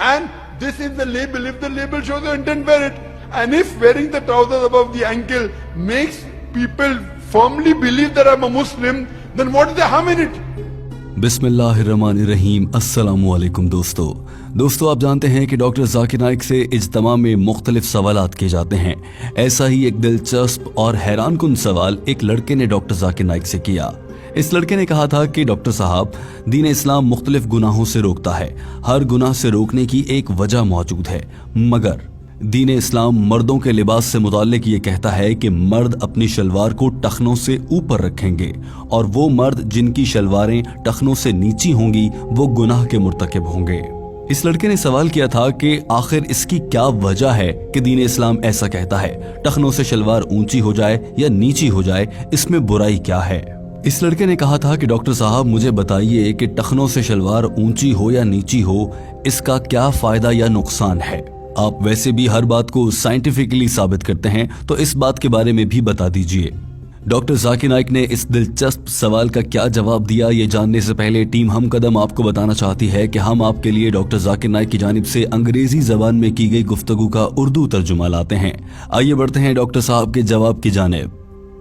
And this is the label. If the label shows you intent, wear it. And if wearing the trousers above the ankle makes people firmly believe that I'm a Muslim, then what is the harm in it? बिस्मिल्लाहिर्रहमानिर्रहीम। अस्सलामु अलैकुम दोस्तों, आप जानते हैं कि doctor Zakir Naik से इज्तिमा में मुख्तलिफ सवालात किए जाते हैं। ऐसा ही एक दिलचस्प और हैरानकुन सवाल एक लड़के ने डॉक्टर जाकिर नाइक से किया। इस लड़के ने कहा था कि डॉक्टर साहब, दीन इस्लाम मुख्तलिफ गुनाहों से रोकता है, हर गुनाह से रोकने की एक वजह मौजूद है, मगर दीन इस्लाम मर्दों के लिबास से मुताल्लिक ये कहता है कि मर्द अपनी शलवार को टखनों से ऊपर रखेंगे और वो मर्द जिनकी शलवारें टखनों से नीची होंगी वो गुनाह के मुर्तकिब होंगे। इस लड़के ने सवाल किया था कि आखिर इसकी क्या वजह है कि दीन इस्लाम ऐसा कहता है, टखनों से शलवार ऊंची हो जाए या नीची हो जाए, इसमें बुराई क्या है। इस लड़के ने कहा था कि डॉक्टर साहब, मुझे बताइए कि टखनों से शलवार ऊंची हो या नीची हो, इसका क्या फायदा या नुकसान है। आप वैसे भी हर बात को साइंटिफिकली साबित करते हैं, तो इस बात के बारे में भी बता दीजिए। डॉक्टर जाकिर नाइक ने इस दिलचस्प सवाल का क्या जवाब दिया, ये जानने से पहले टीम हम कदम आपको बताना चाहती है कि हम आपके लिए डॉक्टर जाकिर नाइक की जानिब से अंग्रेजी जबान में की गई गुफ्तगू का उर्दू तर्जुमा लाते हैं। आइए बढ़ते हैं डॉक्टर साहब के जवाब की जानिब।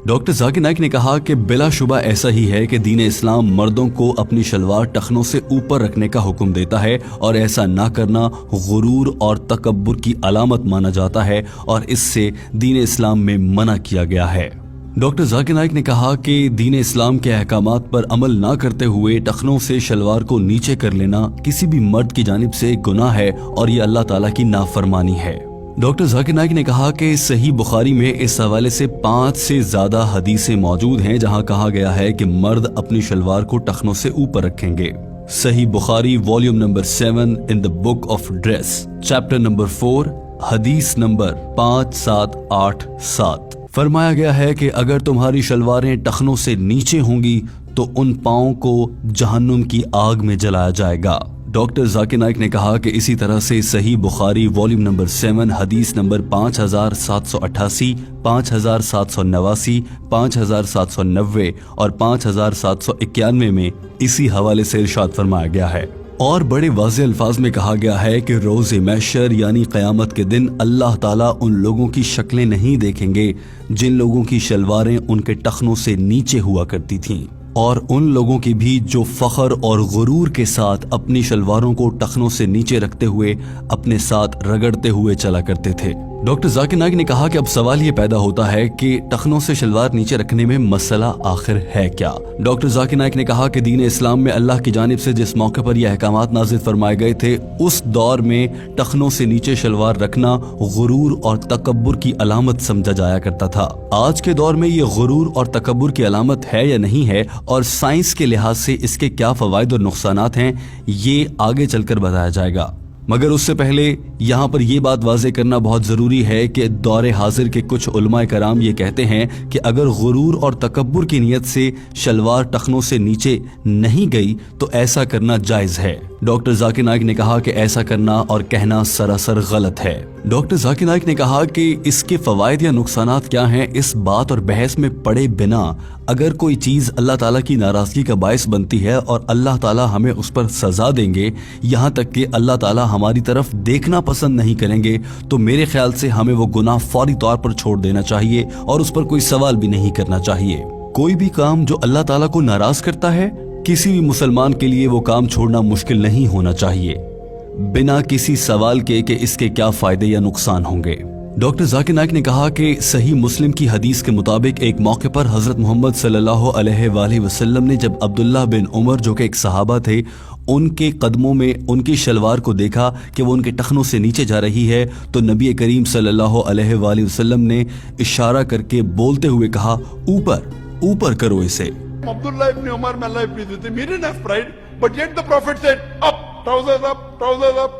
डॉक्टर जाकिर नाइक ने कहा कि बिलाशुबा ऐसा ही है कि दीन इस्लाम मर्दों को अपनी शलवार टखनों से ऊपर रखने का हुक्म देता है और ऐसा ना करना गुरूर और तकब्बुर की अलामत माना जाता है और इससे दीन इस्लाम में मना किया गया है। डॉक्टर जाकिर नाइक ने कहा कि दीन इस्लाम के अहकामात पर अमल ना करते हुए टखनों से शलवार को नीचे कर लेना किसी भी मर्द की जानिब से गुनाह है और ये अल्लाह ताला की नाफरमानी है। डॉक्टर जाकिर नाइक ने कहा कि सही बुखारी में इस हवाले से 5 से ज्यादा हदीसें मौजूद हैं जहां कहा गया है कि मर्द अपनी शलवार को टखनों से ऊपर रखेंगे। सही Bukhari volume number 7 in the book of dress, chapter number 4, हदीस नंबर 5787 फरमाया गया है कि अगर तुम्हारी शलवारें टखनों से नीचे होंगी तो उन पांवों को जहन्नुम की आग में जलाया जाएगा। डॉक्टर जाकिर नाइक ने कहा कि इसी तरह से सही बुखारी वॉल्यूम नंबर 7 हदीस नंबर 5788, 5789, 5790 और 5791 में इसी हवाले से इरशाद फरमाया गया है और बड़े वाज़ेह अल्फाज में कहा गया है कि रोज़े महशर यानी क़यामत के दिन अल्लाह ताला उन लोगों की शक्लें नहीं देखेंगे जिन लोगों की शलवारें उनके टखनों से नीचे हुआ करती थीं और उन लोगों की भी जो फख्र और गुरूर के साथ अपनी शलवारों को टखनों से नीचे रखते हुए अपने साथ रगड़ते हुए चला करते थे। डॉक्टर जाकिर नाइक ने कहा कि अब सवाल ये पैदा होता है कि टखनों से शलवार नीचे रखने में मसला आखिर है क्या। डॉक्टर जाकिर नाइक ने कहा कि दीन इस्लाम में अल्लाह की जानिब से जिस मौके पर यह अहकामात नाज़िल फरमाए गए थे उस दौर में टखनों से नीचे शलवार रखना गुरूर और तकब्बुर की अलामत समझा जाया करता था। आज के दौर में ये गुरूर और तकब्बुर की अलामत है या नहीं है और साइंस के लिहाज से इसके क्या फवायद और नुकसानात हैं, ये आगे चलकर बताया जाएगा। मगर उससे पहले यहाँ पर यह बात वाज़ेह करना बहुत ज़रूरी है कि दौरे हाजिर के कुछ उलमाए कराम ये कहते हैं कि अगर गुरूर और तकब्बुर की नीयत से शलवार टखनों से नीचे नहीं गई तो ऐसा करना जायज़ है। डॉक्टर जाकिर नाइक ने कहा कि ऐसा करना और कहना सरासर गलत है। डॉक्टर जाकिर नाइक ने कहा कि इसके फवायद या नुकसानात क्या हैं, इस बात और बहस में पड़े बिना अगर कोई चीज़ अल्लाह ताला की नाराज़गी का बायस बनती है और अल्लाह ताला हमें उस पर सज़ा देंगे, यहाँ तक कि अल्लाह ताला हमारी तरफ देखना पसंद नहीं करेंगे, तो मेरे ख्याल से हमें वो गुनाह फौरी तौर पर छोड़ देना चाहिए और उस पर कोई सवाल भी नहीं करना चाहिए। कोई भी काम जो अल्लाह ताला को नाराज़ करता है, किसी भी मुसलमान के लिए वो काम छोड़ना मुश्किल नहीं होना चाहिए बिना किसी सवाल के कि इसके क्या फायदे या नुकसान होंगे। डॉक्टर जाकिर नाइक ने कहा कि सही मुस्लिम की हदीस के मुताबिक एक मौके पर हजरत मोहम्मद सल्लल्लाहु अलैहि वसल्लम ने जब अब्दुल्लाह बिन उमर जो कि एक सहाबा थे उनके कदमों में उनकी शलवार को देखा कि वो उनके टखनों से नीचे जा रही है तो नबी करीम सल्लल्लाहु अलैहि वसल्लम ने इशारा करके बोलते हुए कहा, ऊपर ऊपर करो इसे। Abdullah ibn Umar, may Allah be pleased with him, he didn't have pride, but yet the Prophet said, up, trousers up, trousers up.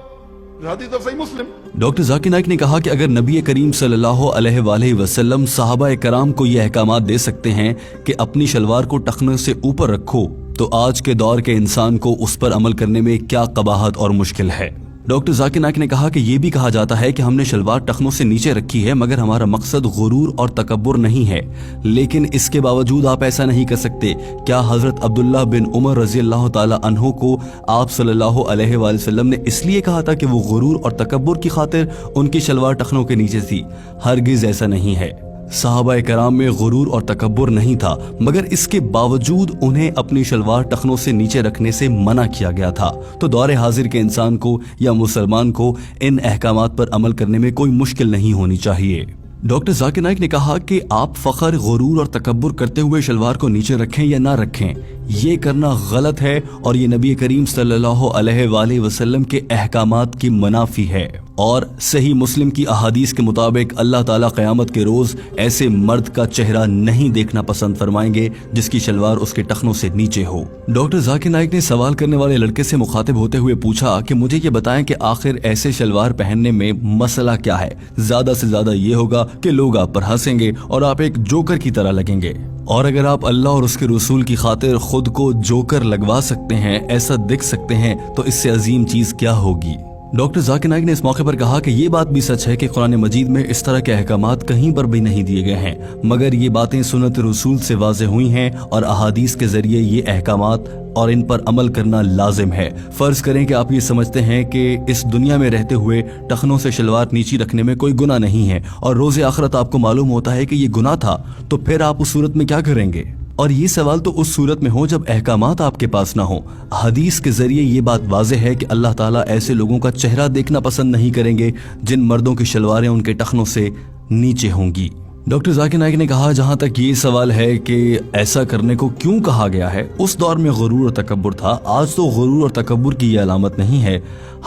hadith of Sahih Muslim. Doctor Zakir Naik ने कहा कि अगर नबी करीम सल्लल्लाहु अलैहि वसल्लम साहबा कराम को ये अहकामात दे सकते हैं कि अपनी शलवार को टखनों से ऊपर रखो, तो आज के दौर के इंसान को उस पर अमल करने में क्या कबाहत और मुश्किल है। ڈاکٹر ذاکر نائک نے کہا کہ یہ بھی کہا جاتا ہے کہ ہم نے شلوار ٹخنوں سے نیچے رکھی ہے مگر ہمارا مقصد غرور اور تکبر نہیں ہے، لیکن اس کے باوجود آپ ایسا نہیں کر سکتے۔ کیا حضرت عبداللہ بن عمر رضی اللہ تعالی عنہ کو آپ صلی اللہ علیہ وآلہ وسلم نے اس لیے کہا تھا کہ وہ غرور اور تکبر کی خاطر ان کی شلوار ٹخنوں کے نیچے تھی؟ ہرگز ایسا نہیں ہے۔ صحابہ کرام میں غرور اور تکبر نہیں تھا، مگر اس کے باوجود انہیں اپنی شلوار ٹخنوں سے نیچے رکھنے سے منع کیا گیا تھا۔ تو دور حاضر کے انسان کو یا مسلمان کو ان احکامات پر عمل کرنے میں کوئی مشکل نہیں ہونی چاہیے۔ ڈاکٹر ذاکر نائک نے کہا کہ آپ فخر، غرور اور تکبر کرتے ہوئے شلوار کو نیچے رکھیں یا نہ رکھیں، یہ کرنا غلط ہے اور یہ نبی کریم صلی اللہ علیہ وآلہ وسلم کے احکامات کی منافی ہے۔ اور صحیح مسلم کی احادیث کے مطابق اللہ تعالیٰ قیامت کے روز ایسے مرد کا چہرہ نہیں دیکھنا پسند فرمائیں گے جس کی شلوار اس کے ٹخنوں سے نیچے ہو۔ ڈاکٹر ذاکر نائک نے سوال کرنے والے لڑکے سے مخاطب ہوتے ہوئے پوچھا کہ مجھے یہ بتائیں کہ آخر ایسے شلوار پہننے میں مسئلہ کیا ہے؟ زیادہ سے زیادہ یہ ہوگا کہ لوگ آپ پر ہنسیں گے اور آپ ایک جوکر کی طرح لگیں گے، اور اگر آپ اللہ اور اس کے رسول کی خاطر خود کو جوکر لگوا سکتے ہیں، ایسا دکھ سکتے ہیں، تو اس سے عظیم چیز کیا ہوگی؟ ڈاکٹر ذاکر نائک نے اس موقع پر کہا کہ یہ بات بھی سچ ہے کہ قرآن مجید میں اس طرح کے احکامات کہیں پر بھی نہیں دیے گئے ہیں، مگر یہ باتیں سنت رسول سے واضح ہوئی ہیں اور احادیث کے ذریعے یہ احکامات اور ان پر عمل کرنا لازم ہے۔ فرض کریں کہ آپ یہ سمجھتے ہیں کہ اس دنیا میں رہتے ہوئے ٹخنوں سے شلوار نیچی رکھنے میں کوئی گناہ نہیں ہے، اور روز آخرت آپ کو معلوم ہوتا ہے کہ یہ گناہ تھا، تو پھر آپ اس صورت میں کیا کریں گے؟ اور یہ سوال تو اس صورت میں ہو جب احکامات آپ کے پاس نہ ہوں۔ حدیث کے ذریعے یہ بات واضح ہے کہ اللہ تعالیٰ ایسے لوگوں کا چہرہ دیکھنا پسند نہیں کریں گے جن مردوں کی شلواریں ان کے ٹخنوں سے نیچے ہوں گی۔ ڈاکٹر ذاکر نائک نے کہا جہاں تک یہ سوال ہے کہ ایسا کرنے کو کیوں کہا گیا ہے، اس دور میں غرور اور تکبر تھا، آج تو غرور اور تکبر کی یہ علامت نہیں ہے۔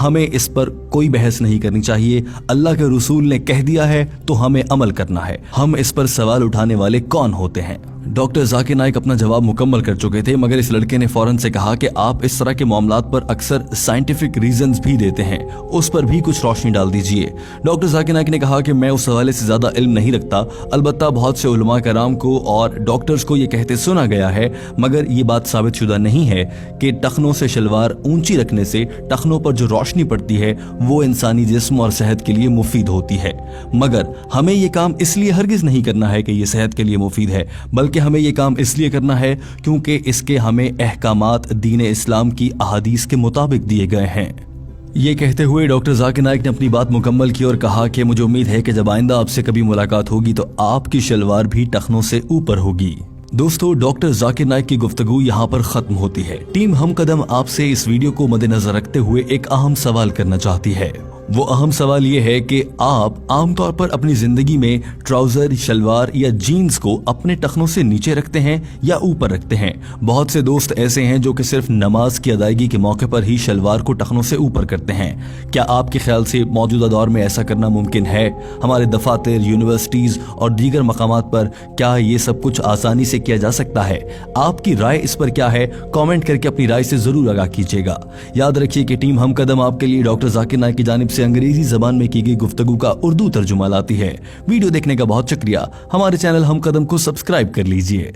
ہمیں اس پر کوئی بحث نہیں کرنی چاہیے، اللہ کے رسول نے کہہ دیا ہے تو ہمیں عمل کرنا ہے، ہم اس پر سوال اٹھانے والے کون ہوتے ہیں؟ ڈاکٹر ذاکر نائک اپنا جواب مکمل کر چکے تھے، مگر اس لڑکے نے فوراً سے کہا کہ آپ اس طرح کے معاملات پر اکثر سائنٹیفک ریزنز بھی دیتے ہیں، اس پر بھی کچھ روشنی ڈال دیجئے۔ ڈاکٹر ذاکر نائک نے کہا کہ میں اس حوالے سے زیادہ علم نہیں رکھتا، البتہ بہت سے علماء کرام کو اور ڈاکٹرز کو یہ کہتے سنا گیا ہے، مگر یہ بات ثابت شدہ نہیں ہے کہ ٹخنوں سے شلوار اونچی رکھنے سے ٹخنوں پر جو روشنی پڑتی ہے وہ انسانی جسم اور صحت کے لیے مفید ہوتی ہے، مگر ہمیں یہ کام اس لیے ہرگز نہیں کرنا ہے کہ یہ صحت کے لیے مفید ہے، بلکہ ہمیں یہ کام اس لیے کرنا ہے کیونکہ اس کے ہمیں احکامات دین اسلام کی احادیث کے مطابق دیے گئے ہیں۔ یہ کہتے ہوئے ڈاکٹر ذاکر نائک نے اپنی بات مکمل کی اور کہا کہ مجھے امید ہے کہ جب آئندہ آپ سے کبھی ملاقات ہوگی تو آپ کی شلوار بھی ٹخنوں سے اوپر ہوگی۔ دوستو، ڈاکٹر ذاکر نائک کی گفتگو یہاں پر ختم ہوتی ہے۔ ٹیم ہم قدم آپ سے اس ویڈیو کو مد نظر رکھتے ہوئے ایک اہم سوال کرنا چاہتی ہے۔ وہ اہم سوال یہ ہے کہ آپ عام طور پر اپنی زندگی میں ٹراؤزر، شلوار یا جینز کو اپنے ٹخنوں سے نیچے رکھتے ہیں یا اوپر رکھتے ہیں؟ بہت سے دوست ایسے ہیں جو کہ صرف نماز کی ادائیگی کے موقع پر ہی شلوار کو ٹخنوں سے اوپر کرتے ہیں۔ کیا آپ کے خیال سے موجودہ دور میں ایسا کرنا ممکن ہے؟ ہمارے دفاتر، یونیورسٹیز اور دیگر مقامات پر کیا یہ سب کچھ آسانی سے کیا جا سکتا ہے؟ آپ کی رائے اس پر کیا ہے؟ کامنٹ کر کے اپنی رائے سے ضرور آگاہ کیجیے گا۔ یاد رکھیے کہ ٹیم ہم قدم آپ کے لیے ڈاکٹر ذاکر نائک کی جانب سے انگریزی زبان میں کی گئی گفتگو کا اردو ترجمہ لاتی ہے۔ ویڈیو دیکھنے کا بہت شکریہ۔ ہمارے چینل ہم قدم کو سبسکرائب کر لیجئے۔